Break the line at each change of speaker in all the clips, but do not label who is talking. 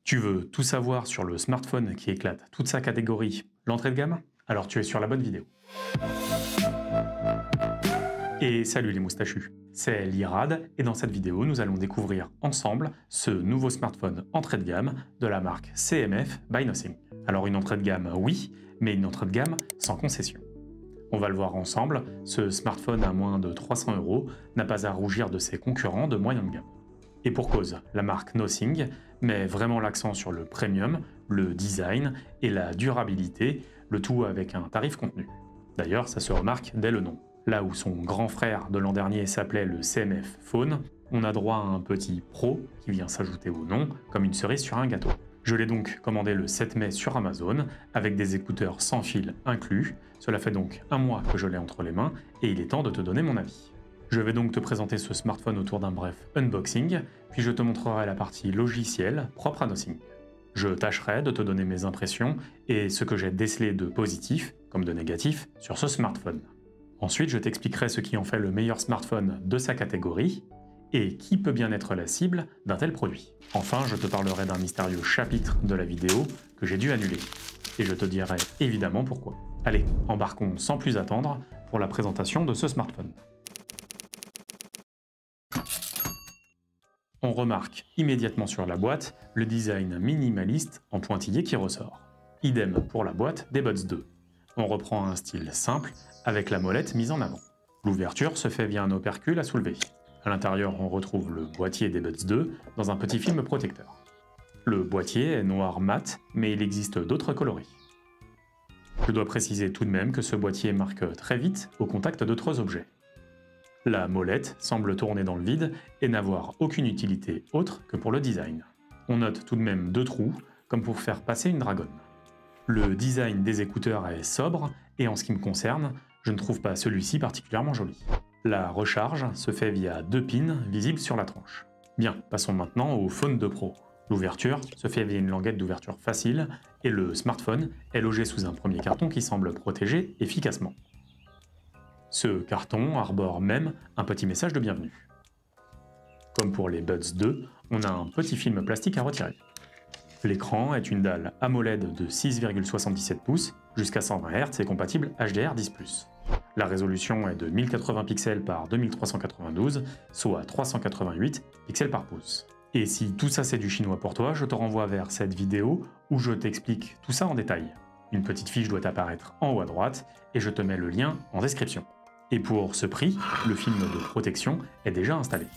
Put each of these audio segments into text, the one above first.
Tu veux tout savoir sur le smartphone qui éclate toute sa catégorie, l'entrée de gamme? Alors tu es sur la bonne vidéo. Et salut les moustachus, c'est l'Irad et dans cette vidéo nous allons découvrir ensemble ce nouveau smartphone entrée de gamme de la marque CMF by Nothing. Alors une entrée de gamme oui, mais une entrée de gamme sans concession. On va le voir ensemble, ce smartphone à moins de 300 € n'a pas à rougir de ses concurrents de moyenne gamme. Et pour cause, la marque Nothing met vraiment l'accent sur le premium, le design et la durabilité, le tout avec un tarif contenu. D'ailleurs, ça se remarque dès le nom. Là où son grand frère de l'an dernier s'appelait le CMF Phone, on a droit à un petit Pro qui vient s'ajouter au nom comme une cerise sur un gâteau. Je l'ai donc commandé le 7 mai sur Amazon avec des écouteurs sans fil inclus. Cela fait donc un mois que je l'ai entre les mains et il est temps de te donner mon avis. Je vais donc te présenter ce smartphone autour d'un bref unboxing, puis je te montrerai la partie logicielle propre à Nothing. Je tâcherai de te donner mes impressions et ce que j'ai décelé de positif, comme de négatif, sur ce smartphone. Ensuite, je t'expliquerai ce qui en fait le meilleur smartphone de sa catégorie et qui peut bien être la cible d'un tel produit. Enfin, je te parlerai d'un mystérieux chapitre de la vidéo que j'ai dû annuler. Et je te dirai évidemment pourquoi. Allez, embarquons sans plus attendre pour la présentation de ce smartphone. On remarque immédiatement sur la boîte le design minimaliste en pointillé qui ressort. Idem pour la boîte des Buds 2. On reprend un style simple avec la molette mise en avant. L'ouverture se fait via un opercule à soulever. À l'intérieur, on retrouve le boîtier des Buds 2 dans un petit film protecteur. Le boîtier est noir mat, mais il existe d'autres coloris. Je dois préciser tout de même que ce boîtier marque très vite au contact d'autres objets. La molette semble tourner dans le vide et n'avoir aucune utilité autre que pour le design. On note tout de même deux trous, comme pour faire passer une dragonne. Le design des écouteurs est sobre, et en ce qui me concerne, je ne trouve pas celui-ci particulièrement joli. La recharge se fait via deux pins visibles sur la tranche. Bien, passons maintenant au Phone 2 Pro. L'ouverture se fait via une languette d'ouverture facile, et le smartphone est logé sous un premier carton qui semble protéger efficacement. Ce carton arbore même un petit message de bienvenue. Comme pour les Buds 2, on a un petit film plastique à retirer. L'écran est une dalle AMOLED de 6,77 pouces jusqu'à 120 Hz et compatible HDR10+. La résolution est de 1080 pixels par 2392, soit 388 pixels par pouce. Et si tout ça c'est du chinois pour toi, je te renvoie vers cette vidéo où je t'explique tout ça en détail. Une petite fiche doit apparaître en haut à droite et je te mets le lien en description. Et pour ce prix, le film de protection est déjà installé.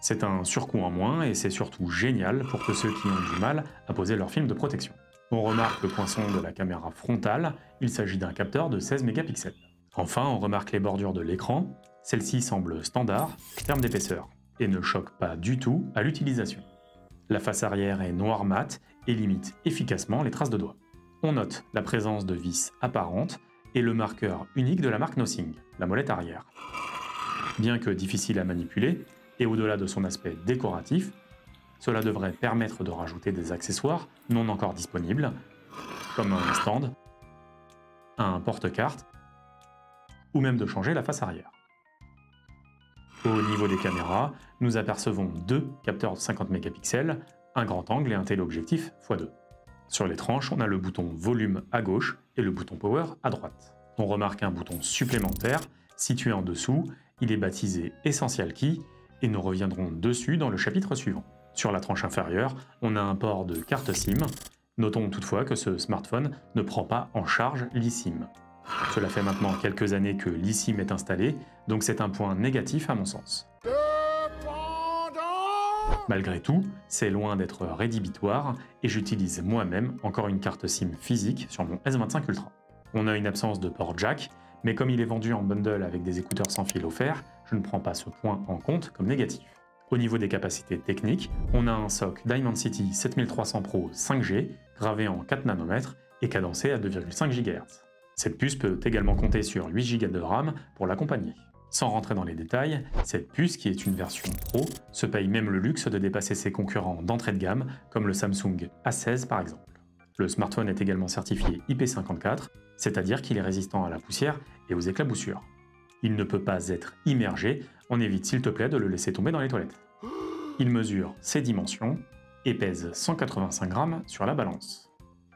C'est un surcoût en moins et c'est surtout génial pour tous ceux qui ont du mal à poser leur film de protection. On remarque le poinçon de la caméra frontale, il s'agit d'un capteur de 16 mégapixels. Enfin, on remarque les bordures de l'écran, celle-ci semble standard, terme d'épaisseur, et ne choque pas du tout à l'utilisation. La face arrière est noir mat et limite efficacement les traces de doigts. On note la présence de vis apparentes et le marqueur unique de la marque Nothing, la molette arrière. Bien que difficile à manipuler, et au-delà de son aspect décoratif, cela devrait permettre de rajouter des accessoires non encore disponibles, comme un stand, un porte-carte, ou même de changer la face arrière. Au niveau des caméras, nous apercevons deux capteurs de 50 mégapixels, un grand angle et un téléobjectif x2. Sur les tranches, on a le bouton volume à gauche et le bouton power à droite. On remarque un bouton supplémentaire situé en dessous, il est baptisé Essential Key et nous reviendrons dessus dans le chapitre suivant. Sur la tranche inférieure, on a un port de carte SIM. Notons toutefois que ce smartphone ne prend pas en charge l'eSIM. Cela fait maintenant quelques années que l'eSIM est installé, donc c'est un point négatif à mon sens. Malgré tout, c'est loin d'être rédhibitoire et j'utilise moi-même encore une carte SIM physique sur mon S25 Ultra. On a une absence de port jack, mais comme il est vendu en bundle avec des écouteurs sans fil offerts, je ne prends pas ce point en compte comme négatif. Au niveau des capacités techniques, on a un SoC Dimensity 7300 Pro 5G gravé en 4 nanomètres et cadencé à 2,5 GHz. Cette puce peut également compter sur 8 Go de RAM pour l'accompagner. Sans rentrer dans les détails, cette puce, qui est une version Pro, se paye même le luxe de dépasser ses concurrents d'entrée de gamme, comme le Samsung A16 par exemple. Le smartphone est également certifié IP54, c'est-à-dire qu'il est résistant à la poussière et aux éclaboussures. Il ne peut pas être immergé, on évite s'il te plaît de le laisser tomber dans les toilettes. Il mesure ses dimensions, et pèse 185 grammes sur la balance.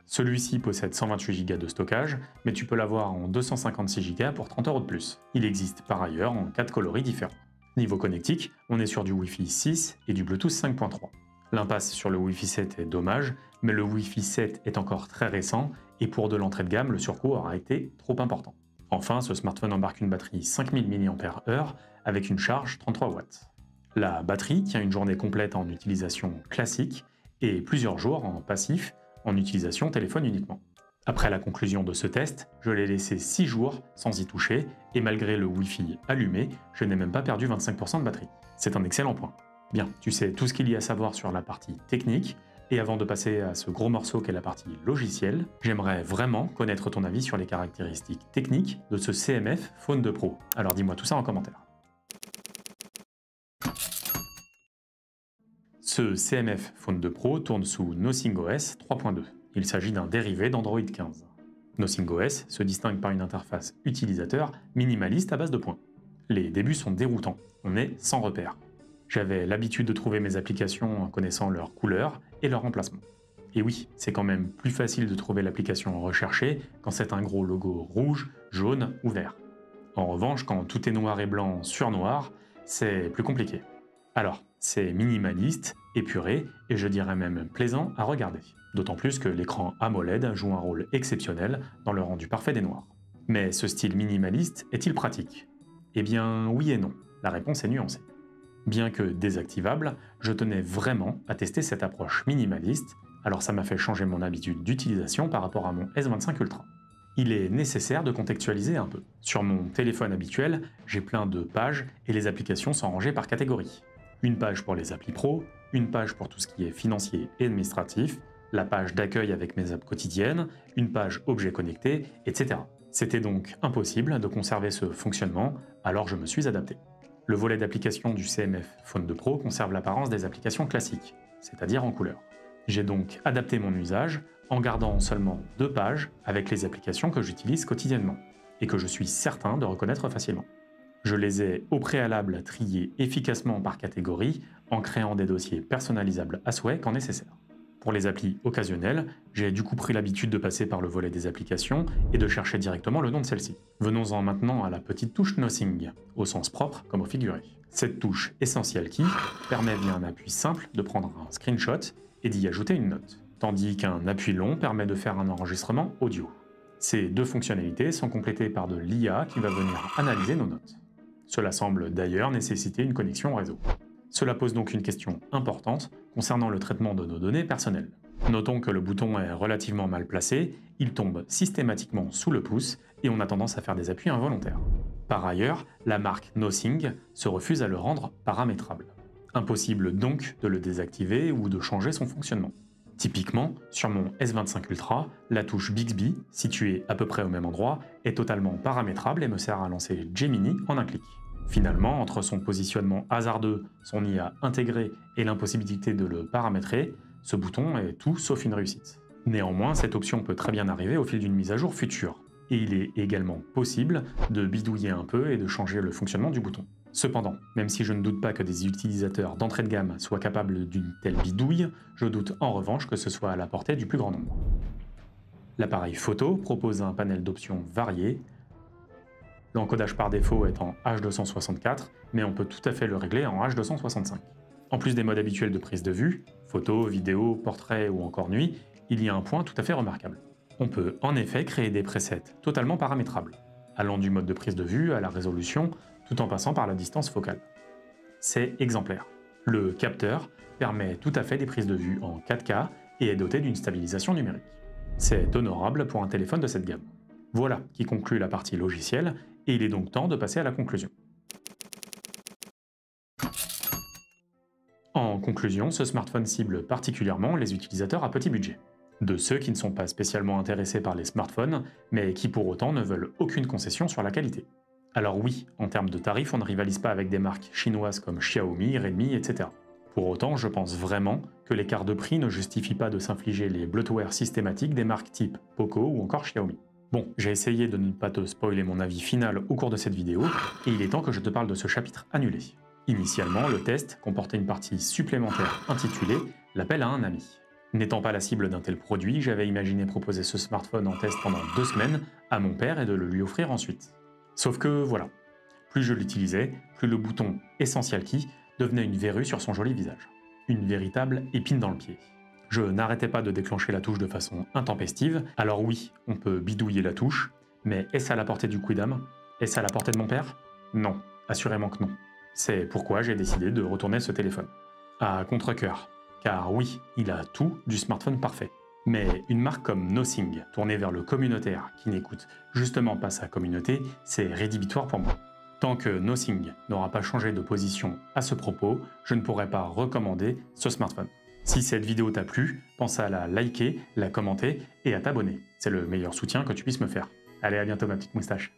Celui-ci possède 128 Go de stockage, mais tu peux l'avoir en 256 Go pour 30 € de plus. Il existe par ailleurs en 4 coloris différents. Niveau connectique, on est sur du Wi-Fi 6 et du Bluetooth 5.3. L'impasse sur le Wi-Fi 7 est dommage, mais le Wi-Fi 7 est encore très récent et pour de l'entrée de gamme, le surcoût aura été trop important. Enfin, ce smartphone embarque une batterie 5000 mAh avec une charge 33 watts. La batterie tient une journée complète en utilisation classique et plusieurs jours en passif en utilisation téléphone uniquement. Après la conclusion de ce test, je l'ai laissé 6 jours sans y toucher et malgré le Wi-Fi allumé, je n'ai même pas perdu 25% de batterie. C'est un excellent point. Bien, tu sais tout ce qu'il y a à savoir sur la partie technique, et avant de passer à ce gros morceau qu'est la partie logicielle, j'aimerais vraiment connaître ton avis sur les caractéristiques techniques de ce CMF Phone 2 Pro. Alors dis-moi tout ça en commentaire. Ce CMF Phone 2 Pro tourne sous NothingOS 3.2. Il s'agit d'un dérivé d'Android 15. NothingOS se distingue par une interface utilisateur minimaliste à base de points. Les débuts sont déroutants, on est sans repère. J'avais l'habitude de trouver mes applications en connaissant leur couleur et leur emplacement. Et oui, c'est quand même plus facile de trouver l'application recherchée quand c'est un gros logo rouge, jaune ou vert. En revanche, quand tout est noir et blanc sur noir, c'est plus compliqué. Alors, c'est minimaliste, épuré et je dirais même plaisant à regarder. D'autant plus que l'écran AMOLED joue un rôle exceptionnel dans le rendu parfait des noirs. Mais ce style minimaliste est-il pratique? Eh bien oui et non, la réponse est nuancée. Bien que désactivable, je tenais vraiment à tester cette approche minimaliste, alors ça m'a fait changer mon habitude d'utilisation par rapport à mon S25 Ultra. Il est nécessaire de contextualiser un peu. Sur mon téléphone habituel, j'ai plein de pages et les applications sont rangées par catégorie. Une page pour les applis pro, une page pour tout ce qui est financier et administratif, la page d'accueil avec mes apps quotidiennes, une page objets connectés, etc. C'était donc impossible de conserver ce fonctionnement, alors je me suis adapté. Le volet d'application du CMF Phone 2 Pro conserve l'apparence des applications classiques, c'est-à-dire en couleur. J'ai donc adapté mon usage en gardant seulement 2 pages avec les applications que j'utilise quotidiennement et que je suis certain de reconnaître facilement. Je les ai au préalable triés efficacement par catégorie en créant des dossiers personnalisables à souhait quand nécessaire. Pour les applis occasionnelles, j'ai du coup pris l'habitude de passer par le volet des applications et de chercher directement le nom de celle-ci. Venons-en maintenant à la petite touche Nothing, au sens propre comme au figuré. Cette touche essentielle qui permet via un appui simple de prendre un screenshot et d'y ajouter une note, tandis qu'un appui long permet de faire un enregistrement audio. Ces deux fonctionnalités sont complétées par de l'IA qui va venir analyser nos notes. Cela semble d'ailleurs nécessiter une connexion réseau. Cela pose donc une question importante concernant le traitement de nos données personnelles. Notons que le bouton est relativement mal placé, il tombe systématiquement sous le pouce et on a tendance à faire des appuis involontaires. Par ailleurs, la marque Nothing se refuse à le rendre paramétrable. Impossible donc de le désactiver ou de changer son fonctionnement. Typiquement, sur mon S25 Ultra, la touche Bixby, située à peu près au même endroit, est totalement paramétrable et me sert à lancer Gemini en un clic. Finalement, entre son positionnement hasardeux, son IA intégrée et l'impossibilité de le paramétrer, ce bouton est tout sauf une réussite. Néanmoins, cette option peut très bien arriver au fil d'une mise à jour future, et il est également possible de bidouiller un peu et de changer le fonctionnement du bouton. Cependant, même si je ne doute pas que des utilisateurs d'entrée de gamme soient capables d'une telle bidouille, je doute en revanche que ce soit à la portée du plus grand nombre. L'appareil photo propose un panel d'options variées. L'encodage par défaut est en H264, mais on peut tout à fait le régler en H265. En plus des modes habituels de prise de vue, photo, vidéo, portrait ou encore nuit, il y a un point tout à fait remarquable. On peut en effet créer des presets totalement paramétrables, allant du mode de prise de vue à la résolution, tout en passant par la distance focale. C'est exemplaire. Le capteur permet tout à fait des prises de vue en 4K et est doté d'une stabilisation numérique. C'est honorable pour un téléphone de cette gamme. Voilà qui conclut la partie logicielle, et il est donc temps de passer à la conclusion. En conclusion, ce smartphone cible particulièrement les utilisateurs à petit budget. De ceux qui ne sont pas spécialement intéressés par les smartphones, mais qui pour autant ne veulent aucune concession sur la qualité. Alors oui, en termes de tarifs, on ne rivalise pas avec des marques chinoises comme Xiaomi, Redmi, etc. Pour autant, je pense vraiment que l'écart de prix ne justifie pas de s'infliger les bloatware systématiques des marques type Poco ou encore Xiaomi. Bon, j'ai essayé de ne pas te spoiler mon avis final au cours de cette vidéo, et il est temps que je te parle de ce chapitre annulé. Initialement, le test comportait une partie supplémentaire intitulée l'appel à un ami. N'étant pas la cible d'un tel produit, j'avais imaginé proposer ce smartphone en test pendant 2 semaines à mon père et de le lui offrir ensuite. Sauf que voilà, plus je l'utilisais, plus le bouton Essential Key devenait une verrue sur son joli visage. Une véritable épine dans le pied. Je n'arrêtais pas de déclencher la touche de façon intempestive, alors oui, on peut bidouiller la touche, mais est-ce à la portée du quidam? Est-ce à la portée de mon père? Non, assurément que non. C'est pourquoi j'ai décidé de retourner ce téléphone. À contre-cœur, car oui, il a tout du smartphone parfait. Mais une marque comme Nothing, tournée vers le communautaire, qui n'écoute justement pas sa communauté, c'est rédhibitoire pour moi. Tant que Nothing n'aura pas changé de position à ce propos, je ne pourrai pas recommander ce smartphone. Si cette vidéo t'a plu, pense à la liker, la commenter et à t'abonner. C'est le meilleur soutien que tu puisses me faire. Allez, à bientôt ma petite moustache.